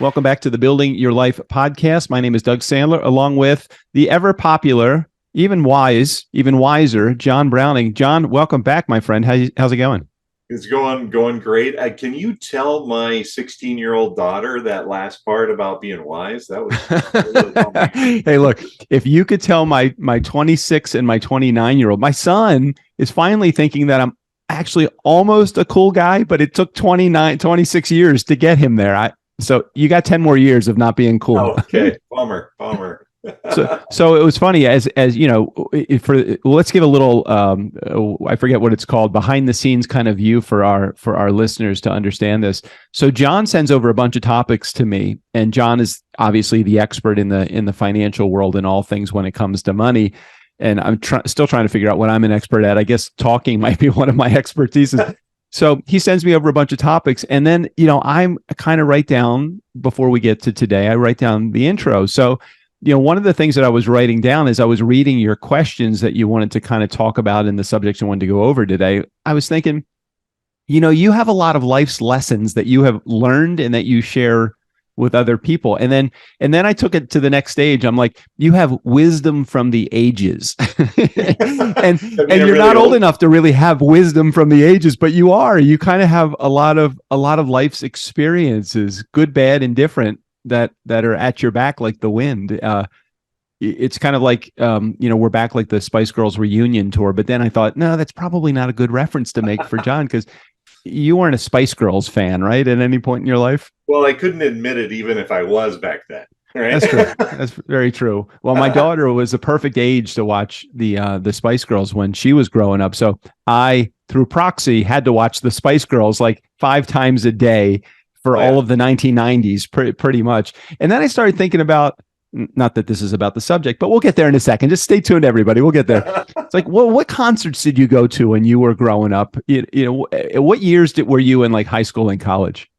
Welcome back to the Building Your Life podcast. My name is Doug Sandler, along with the ever popular, even wiser, John Browning. John, welcome back, my friend. How's it going? It's going great. Can you tell my 16-year-old daughter that last part about being wise? That was really Hey, look, if you could tell my 26 and my 29-year-old, my son is finally thinking that I'm actually almost a cool guy, but it took 26 years to get him there. So you got 10 more years of not being cool. Oh, okay. Bummer. So it was funny as you know, let's give a little I forget what it's called, behind the scenes kind of view for our listeners to understand this. So John sends over a bunch of topics to me, and John is obviously the expert in the financial world and all things when it comes to money. And I'm still trying to figure out what I'm an expert at. I guess talking might be one of my expertises. So he sends me over a bunch of topics, and then I'm kind of write down, before we get to today, I write down the intro. So one of the things that I was writing down as I was reading your questions that you wanted to kind of talk about in the subjects you wanted to go over today, I was thinking, you have a lot of life's lessons that you have learned and that you share with other people. And then I took it to the next stage. I'm like, you have wisdom from the ages. and you're really not old enough to really have wisdom from the ages, but you kind of have a lot of life's experiences, good, bad, and different, that are at your back like the wind. It's kind of like we're back like the Spice Girls reunion tour. But then I thought, no, that's probably not a good reference to make for John, because you weren't a Spice Girls fan, right? At any point in your life? Well, I couldn't admit it even if I was back then. Right? That's true. That's very true. Well, my daughter was the perfect age to watch the Spice Girls when she was growing up. So I, through proxy, had to watch the Spice Girls like 5 times a day for all of the 1990s, pretty much. And then I started thinking about, not that this is about the subject, but we'll get there in a second. Just stay tuned, everybody. We'll get there. It's like, well, what concerts did you go to when you were growing up? What years were you in, like, high school and college?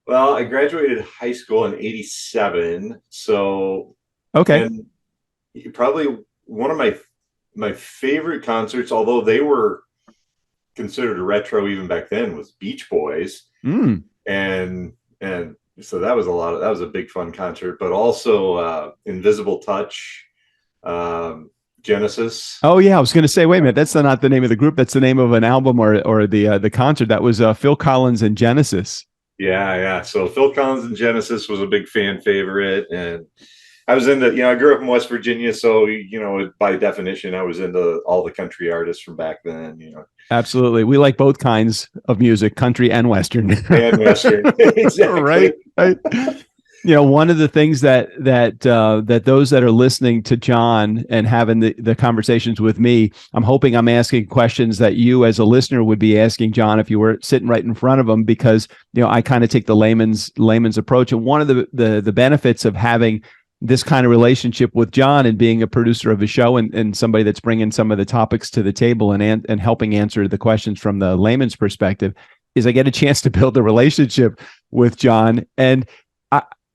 Well, I graduated high school in '87. So, okay. And probably one of my favorite concerts, although they were considered retro even back then, was Beach Boys. And so that was a big fun concert, but also Invisible Touch, Genesis. Oh yeah, I was going to say, wait a minute, that's not the name of the group. That's the name of an album or the concert. That was Phil Collins and Genesis. Yeah. So Phil Collins and Genesis was a big fan favorite, and I was into, I grew up in West Virginia, so by definition, I was into all the country artists from back then. Absolutely, we like both kinds of music, country and Western. Exactly. Right. One of the things that those that are listening to John and having the conversations with me, I'm hoping I'm asking questions that you as a listener would be asking John if you were sitting right in front of him, because I kind of take the layman's approach. And one of the benefits of having this kind of relationship with John and being a producer of a show and somebody that's bringing some of the topics to the table and helping answer the questions from the layman's perspective is I get a chance to build a relationship with John. And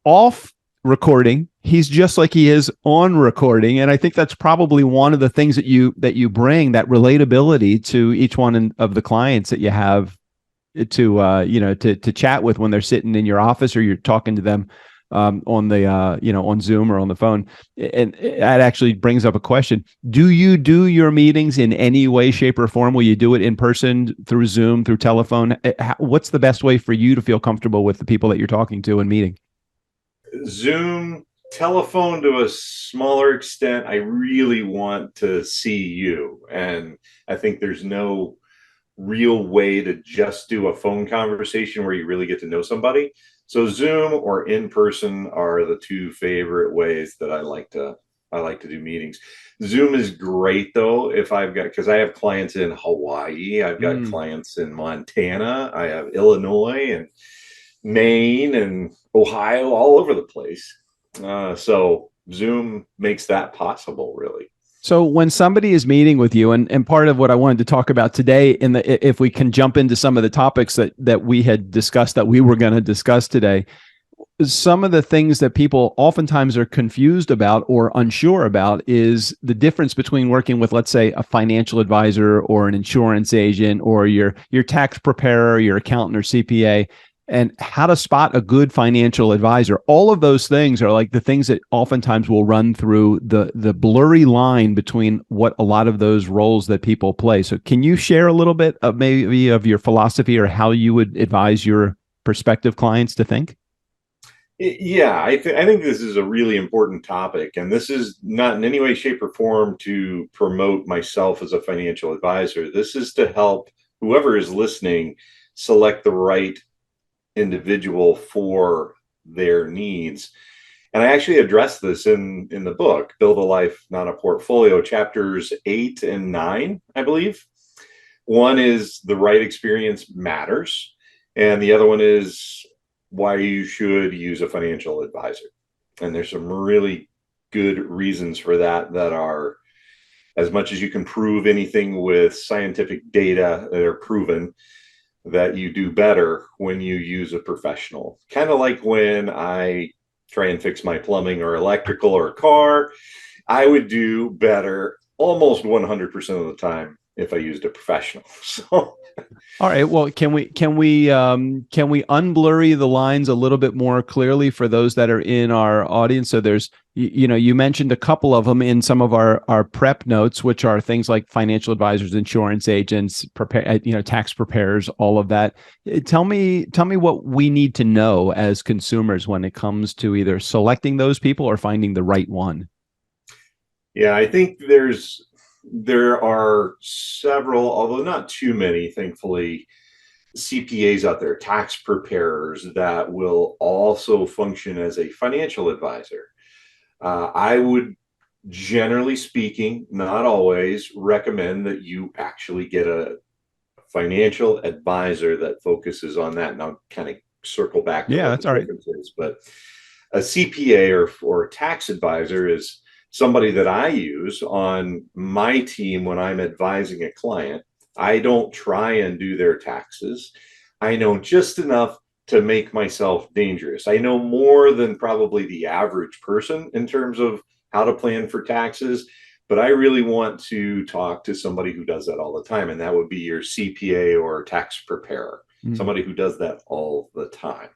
off recording, he's just like he is on recording. And I think that's probably one of the things that you bring, that relatability to each one of the clients that you have to chat with when they're sitting in your office or you're talking to them on Zoom or on the phone. And that actually brings up a question. Do you do your meetings in any way, shape, or form? Will you do it in person, through Zoom, through telephone? What's the best way for you to feel comfortable with the people that you're talking to and meeting? Zoom, telephone to a smaller extent. I really want to see you. And I think there's no real way to just do a phone conversation where you really get to know somebody. So Zoom or in person are the two favorite ways that I like to do meetings. Zoom is great though because I have clients in Hawaii, I've got clients in Montana, I have Illinois and Maine and Ohio, all over the place. So Zoom makes that possible, really. So when somebody is meeting with you, and part of what I wanted to talk about today, if we can jump into some of the topics that we had discussed, that we were going to discuss today, some of the things that people oftentimes are confused about or unsure about is the difference between working with, let's say, a financial advisor or an insurance agent or your tax preparer, your accountant or CPA, and how to spot a good financial advisor. All of those things are like the things that oftentimes will run through the blurry line between what a lot of those roles that people play. So can you share a little bit of maybe of your philosophy or how you would advise your prospective clients to think? Yeah, I think this is a really important topic, and this is not in any way, shape, or form to promote myself as a financial advisor. This is to help whoever is listening select the right individual for their needs. And I actually address this in the book, Build a Life, Not a Portfolio, chapters 8 and 9, I believe. One is the right experience matters, and the other one is why you should use a financial advisor. And there's some really good reasons for that that are, as much as you can prove anything with scientific data that are proven, that you do better when you use a professional. Kind of like when I try and fix my plumbing or electrical or a car, I would do better almost 100% of the time if I used a professional. So All right. Well, can we unblurry the lines a little bit more clearly for those that are in our audience? So there's you mentioned a couple of them in some of our prep notes, which are things like financial advisors, insurance agents, tax preparers, all of that. Tell me what we need to know as consumers when it comes to either selecting those people or finding the right one. yeah, I think there are several, although not too many, thankfully, CPAs out there, tax preparers that will also function as a financial advisor. I would, generally speaking, not always, recommend that you actually get a financial advisor that focuses on that. And I'll kind of circle back to Yeah, what that's the all right. difference is. But a CPA or a tax advisor is somebody that I use on my team when I'm advising a client. I don't try and do their taxes. I know just enough to make myself dangerous. I know more than probably the average person in terms of how to plan for taxes, but I really want to talk to somebody who does that all the time. And that would be your CPA or tax preparer, Mm. somebody who does that all the time.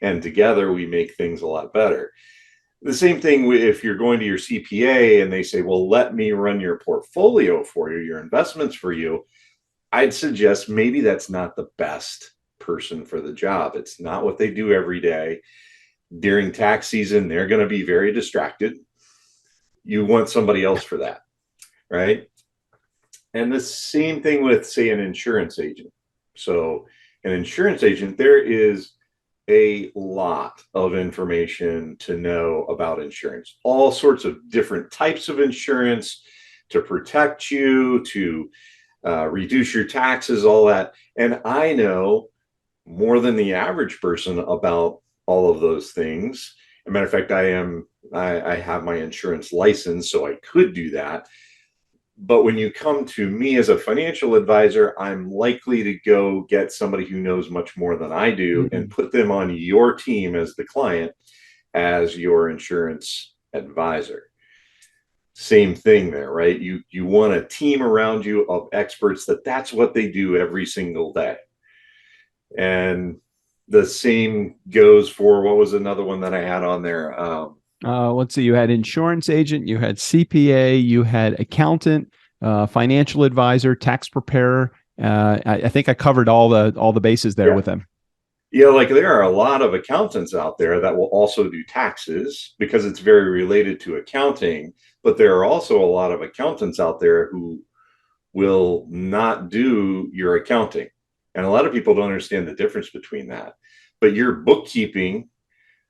And together we make things a lot better. The same thing if you're going to your CPA and they say, well, let me run your portfolio for you, your investments for you. I'd suggest maybe that's not the best person for the job. It's not what they do every day. During tax season, they're going to be very distracted. You want somebody else for that, right? And the same thing with, say, an insurance agent. So, an insurance agent, there is a lot of information to know about insurance, all sorts of different types of insurance to protect you, to reduce your taxes, all that. And I know more than the average person about all of those things. As a matter of fact, I have my insurance license, so I could do that. But when you come to me as a financial advisor, I'm likely to go get somebody who knows much more than I do and Mm. put them on your team as the client, as your insurance advisor. Same thing there, right? You want a team around you of experts that's what they do every single day. And the same goes for, what was another one that I had on there? Let's see. You had insurance agent, you had CPA, you had accountant, financial advisor, tax preparer. I think I covered all the bases there Yeah. with them. Yeah, like there are a lot of accountants out there that will also do taxes because it's very related to accounting. But there are also a lot of accountants out there who will not do your accounting. And a lot of people don't understand the difference between that. But your bookkeeping,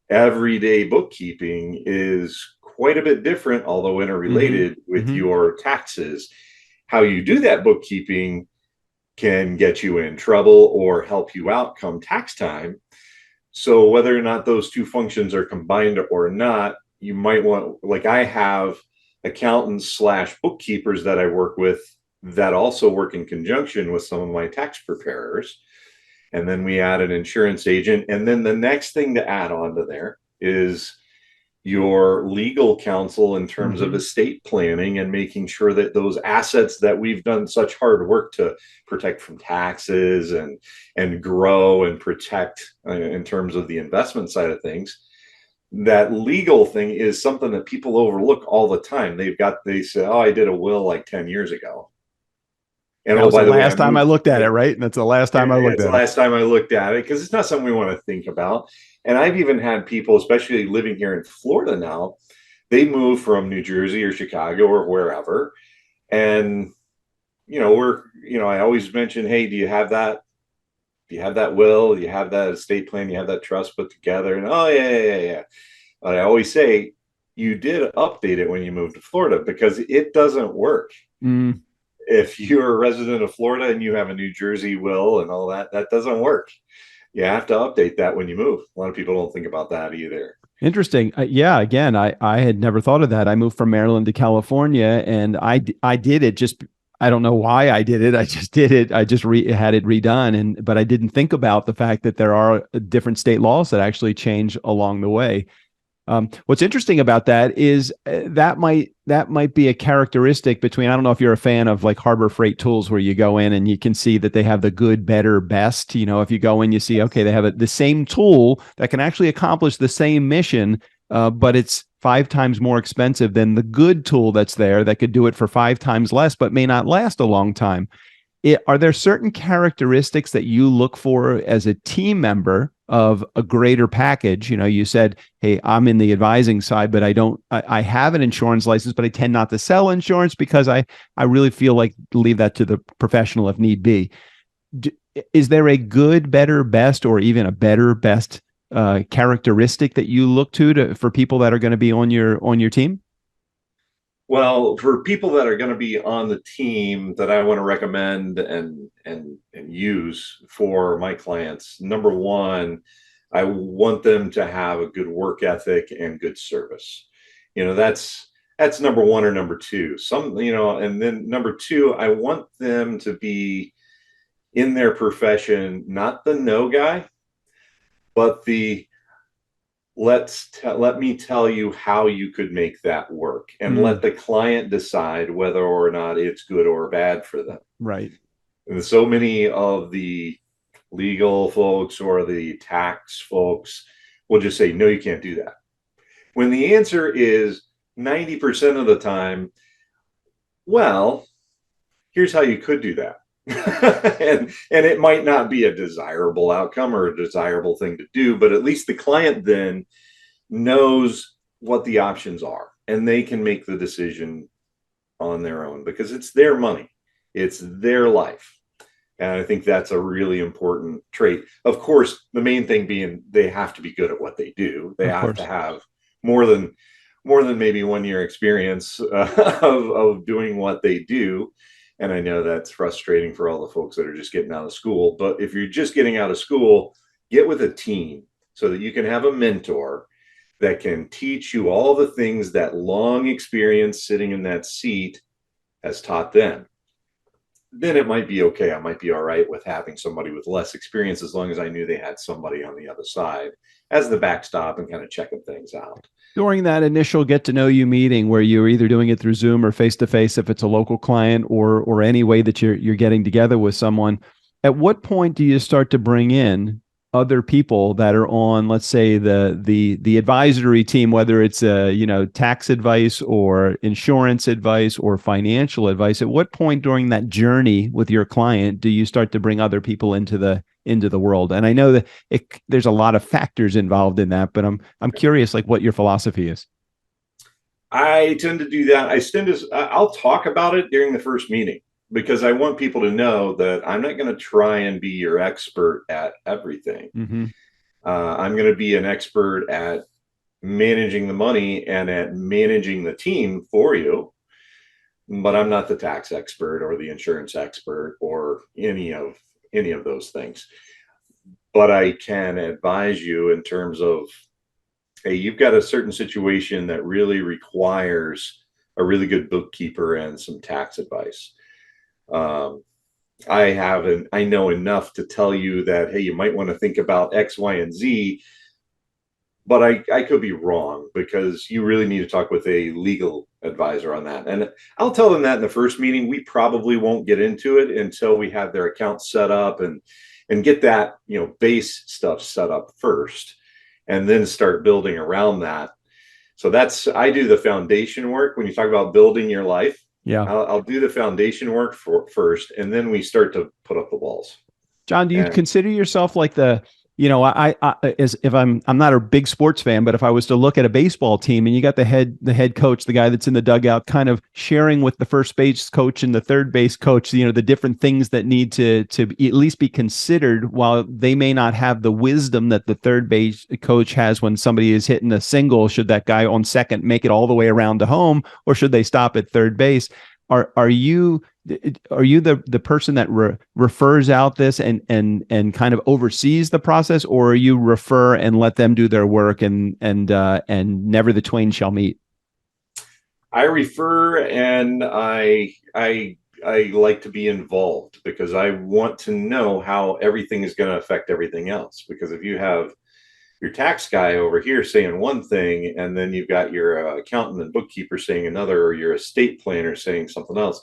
everyday bookkeeping, is quite a bit different, although Mm-hmm. interrelated with Mm-hmm. your taxes. How you do that bookkeeping can get you in trouble or help you out come tax time. So whether or not those two functions are combined or not, you might want, like I have accountants slash bookkeepers that I work with that also work in conjunction with some of my tax preparers. And then we add an insurance agent. And then the next thing to add on to there is your legal counsel in terms of Mm-hmm. estate planning and making sure that those assets that we've done such hard work to protect from taxes and grow and protect in terms of the investment side of things, that legal thing is something that people overlook all the time. They say, oh, I did a will like 10 years ago, and That oh, was the by the way, I last time I moved. looked at it, right? And that's the last time I looked It's the at it. last time I looked at it, because it's not something we want to think about. And I've even had people, especially living here in Florida now, they move from New Jersey or Chicago or wherever. And, I always mention, hey, do you have that? Do you have that will? Do you have that estate plan? Do you have that trust put together? And oh, yeah, yeah, yeah, yeah. But I always say, you did update it when you moved to Florida, because it doesn't work. Mm. If you're a resident of Florida and you have a New Jersey will and all that, that doesn't work. You have to update that when you move. A lot of people don't think about that either. Interesting. Yeah, again, I had never thought of that. I moved from Maryland to California, and I did it just. I don't know why I did it. I just did it. I just had it redone, but I didn't think about the fact that there are different state laws that actually change along the way. What's interesting about that is that might be a characteristic between. I don't know if you're a fan of like Harbor Freight Tools, where you go in and you can see that they have the good, better, best. If you go in, you see, okay, they have the same tool that can actually accomplish the same mission, but it's 5 times more expensive than the good tool that's there that could do it for 5 times less, but may not last a long time. Are there certain characteristics that you look for as a team member of a greater package? You said, hey, I'm in the advising side, but I have an insurance license, but I tend not to sell insurance because I really feel like leave that to the professional if need be. Is there a good, better, best, or even a better, best characteristic that you look to for people that are going to be on your team? Well, for people that are going to be on the team that I want to recommend and use for my clients, number one, I want them to have a good work ethic and good service. That's number one or number two. And then number two, I want them to be in their profession, not the no guy, but the let me tell you how you could make that work, and let Mm, the client decide whether or not it's good or bad for them. right. And so many of the legal folks or the tax folks will just say, no, you can't do that, when the answer is 90% of the time, well, here's how you could do that. And it might not be a desirable outcome or a desirable thing to do, but at least the client then knows what the options are, and they can make the decision on their own, because it's their money, it's their life. And I think that's a really important trait. Of course, the main thing being they have to be good at what they do. They Of have to course. have more than maybe 1 year experience of doing what they do. And I know that's frustrating for all the folks that are just getting out of school. But if you're just getting out of school, get with a team so that you can have a mentor that can teach you all the things that long experience sitting in that seat has taught them. Then it might be okay. I might be all right with having somebody with less experience, as long as I knew they had somebody on the other side as the backstop and kind of checking things out. During that initial get to know you meeting, where you're either doing it through Zoom or face to face, if it's a local client, or any way that you're getting together with someone, at what point do you start to bring in other people that are on, let's say, the advisory team, whether it's tax advice or insurance advice or financial advice? At what point during that journey with your client do you start to bring other people into the world? And I know that there's a lot of factors involved in that, but I'm curious, like, what your philosophy is. I tend to do that. I'll talk about it during the first meeting, because I want people to know that I'm not going to try and be your expert at everything. Mm-hmm. I'm going to be an expert at managing the money and at managing the team for you, but I'm not the tax expert or the insurance expert or any of those things. But I can advise you in terms of, hey, you've got a certain situation that really requires a really good bookkeeper and some tax advice. Um, I know enough to tell you that, hey, you might want to think about X, Y, and Z, but I could be wrong, because you really need to talk with a legal advisor on that. And I'll tell them that in the first meeting. We probably won't get into it until we have their accounts set up and get that, base stuff set up first, and then start building around that. So I do the foundation work. When you talk about building your life, Yeah. I'll do the foundation work first, and then we start to put up the walls. John, do you And consider yourself like as if I'm not a big sports fan, but if I was to look at a baseball team and you got the head coach, the guy that's in the dugout, kind of sharing with the first base coach and the third base coach, the different things that need to at least be considered, while they may not have the wisdom that the third base coach has when somebody is hitting a single. Should that guy on second make it all the way around to home, or should they stop at third base? Are you the person that refers out this and kind of oversees the process, or you refer and let them do their work and never the twain shall meet? I refer, and I like to be involved, because I want to know how everything is going to affect everything else. Because if you have your tax guy over here saying one thing, and then you've got your accountant and bookkeeper saying another, or your estate planner saying something else,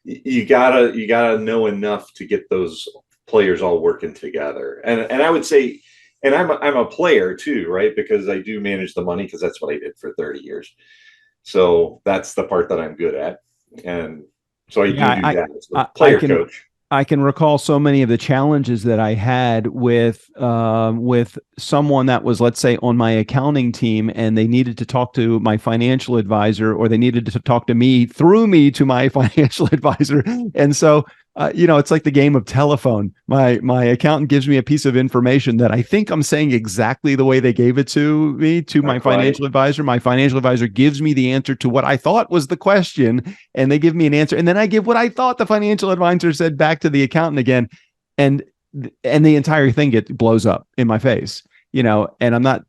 you gotta know enough to get those players all working together. And I would say, and I'm a player too, right? Because I do manage the money, because that's what I did for 30 years. So that's the part that I'm good at. And so I do that as the player coach. I can recall so many of the challenges that I had with someone that was, let's say, on my accounting team, and they needed to talk to my financial advisor, or they needed to talk to me through me to my financial advisor. And so, it's like the game of telephone. My accountant gives me a piece of information that I think I'm saying exactly the way they gave it to me to my financial advisor. My financial advisor gives me the answer to what I thought was the question, and they give me an answer, and then I give what I thought the financial advisor said back to the accountant again, and the entire thing blows up in my face. And I'm not.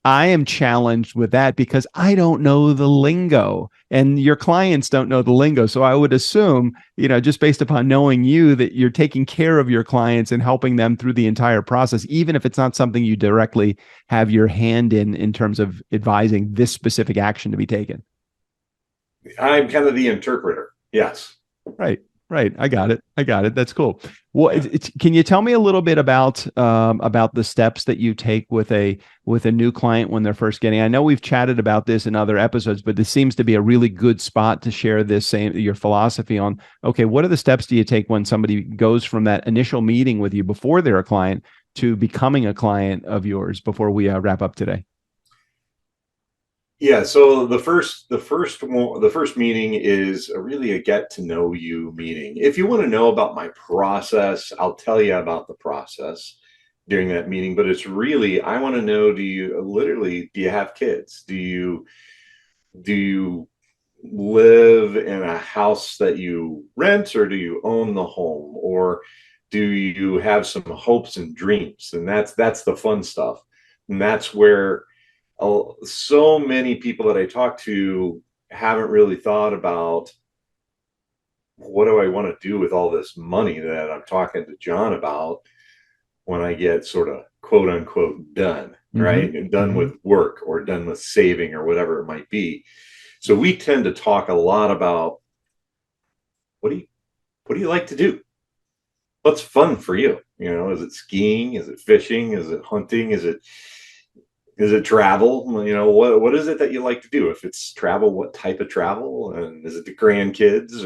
I am challenged with that because I don't know the lingo, and your clients don't know the lingo. So I would assume, just based upon knowing you, that you're taking care of your clients and helping them through the entire process, even if it's not something you directly have your hand in terms of advising this specific action to be taken. I'm kind of the interpreter. Yes. Right. I got it. That's cool. Well, can you tell me a little bit about the steps that you take with a new client when they're first getting? I know we've chatted about this in other episodes, but this seems to be a really good spot to share your philosophy on. Okay, what are the steps do you take when somebody goes from that initial meeting with you before they're a client to becoming a client of yours before we wrap up today? Yeah, so the first meeting is really a get to know you meeting. If you want to know about my process, I'll tell you about the process during that meeting. But it's really, I want to know, do you have kids? Do you live in a house that you rent, or do you own the home, or do you have some hopes and dreams? And that's the fun stuff. And that's where so many people that I talk to haven't really thought about, what do I want to do with all this money that I'm talking to John about when I get sort of quote unquote done, right? And done with work, or done with saving, or whatever it might be. So we tend to talk a lot about, what do you like to do? What's fun for you? Is it skiing? Is it fishing? Is it hunting? Is it travel? What is it that you like to do? If it's travel, what type of travel? And is it the grandkids?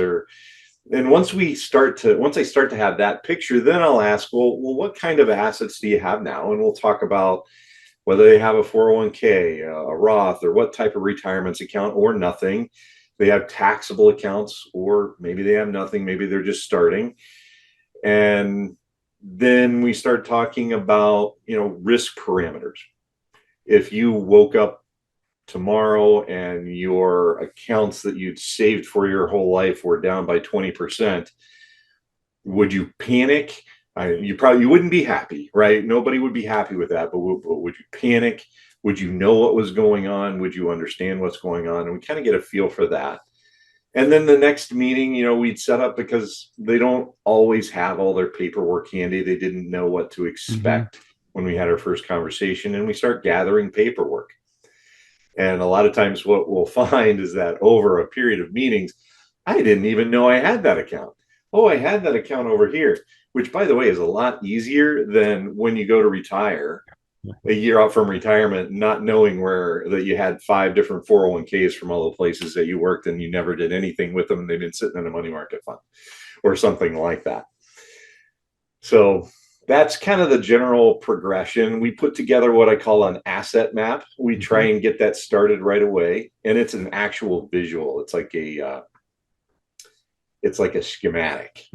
And once I start to have that picture, then I'll ask, well, what kind of assets do you have now? And we'll talk about whether they have a 401k, a Roth, or what type of retirement account, or nothing. They have taxable accounts, or maybe they have nothing. Maybe they're just starting. And then we start talking about, risk parameters. If you woke up tomorrow and your accounts that you'd saved for your whole life were down by 20%, would you panic? You wouldn't be happy, right? Nobody would be happy with that. But would you panic? Would you know what was going on? Would you understand what's going on? And we kind of get a feel for that. And then the next meeting, we'd set up, because they don't always have all their paperwork handy. They didn't know what to expect when we had our first conversation, and we start gathering paperwork. And a lot of times what we'll find is that over a period of meetings, I didn't even know I had that account. Oh, I had that account over here, which, by the way, is a lot easier than when you go to retire a year out from retirement, not knowing where that you had 5 different 401ks from all the places that you worked and you never did anything with them. And they've been sitting in a money market fund or something like that. So that's kind of the general progression. We put together what I call an asset map. We try and get that started right away. And it's an actual visual. It's like a schematic.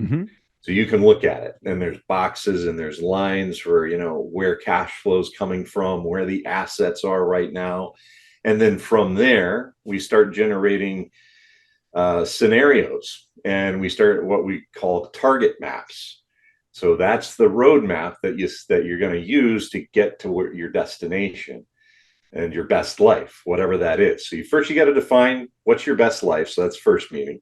So you can look at it, and there's boxes and there's lines for, where cash flow is coming from, where the assets are right now. And then from there, we start generating scenarios, and we start what we call target maps. So that's the roadmap that you're going to use to get to your destination and your best life, whatever that is. So you got to define what's your best life. So that's first meeting.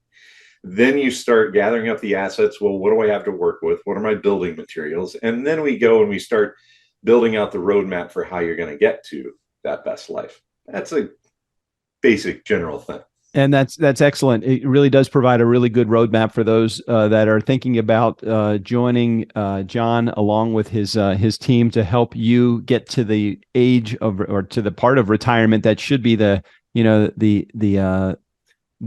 Then you start gathering up the assets. Well, what do I have to work with? What are my building materials? And then we go and we start building out the roadmap for how you're going to get to that best life. That's a basic general thing. And that's excellent. It really does provide a really good roadmap for those that are thinking about joining John along with his team to help you get to the age of, or to the part of retirement that should be the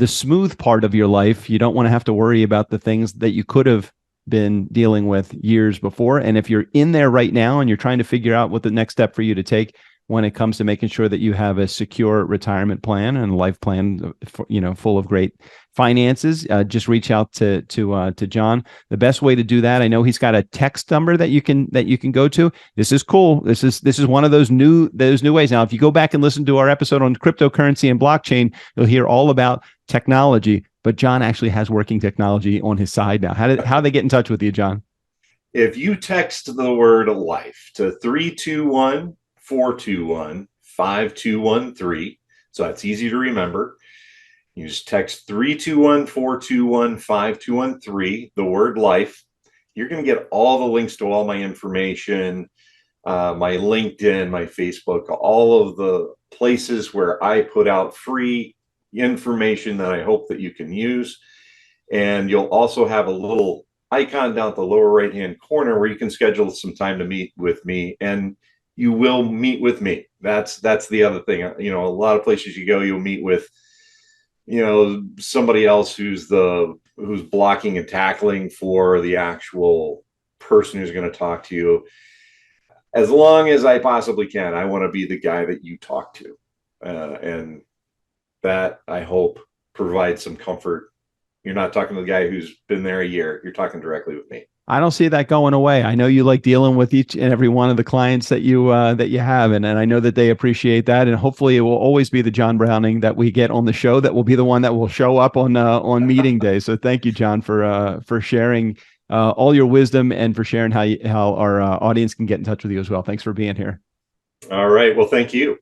smooth part of your life. You don't want to have to worry about the things that you could have been dealing with years before. And if you're in there right now and you're trying to figure out what the next step for you to take when it comes to making sure that you have a secure retirement plan and life plan, full of great finances, just reach out to John. The best way to do that, I know he's got a text number that you can go to. This is cool. This is one of those new ways. Now, if you go back and listen to our episode on cryptocurrency and blockchain, you'll hear all about technology, but John actually has working technology on his side now. How do they get in touch with you, John? If you text the word life to 321-421-5213, so that's easy to remember. You just text 321-421-5213, the word life. You're going to get all the links to all my information, my LinkedIn, my Facebook, all of the places where I put out free information that I hope that you can use. And you'll also have a little icon down at the lower right hand corner where you can schedule some time to meet with me, and you will meet with me. That's the other thing. A lot of places you go, you'll meet with somebody else who's blocking and tackling for the actual person who's going to talk to you. As long as I possibly can, I want to be the guy that you talk to, and that, I hope, provides some comfort. You're not talking to the guy who's been there a year. You're talking directly with me. I don't see that going away. I know you like dealing with each and every one of the clients that you have, and I know that they appreciate that. And hopefully, it will always be the John Browning that we get on the show that will be the one that will show up on meeting day. So thank you, John, for sharing all your wisdom and for sharing how our audience can get in touch with you as well. Thanks for being here. All right. Well, thank you.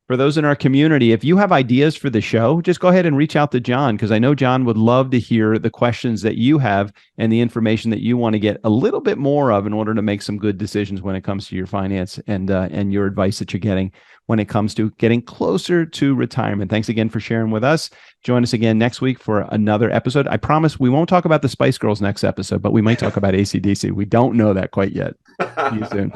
For those in our community, if you have ideas for the show, just go ahead and reach out to John, because I know John would love to hear the questions that you have and the information that you want to get a little bit more of in order to make some good decisions when it comes to your finance and your advice that you're getting when it comes to getting closer to retirement. Thanks again for sharing with us. Join us again next week for another episode. I promise we won't talk about the Spice Girls next episode, but we might talk about AC/DC. We don't know that quite yet. See you soon.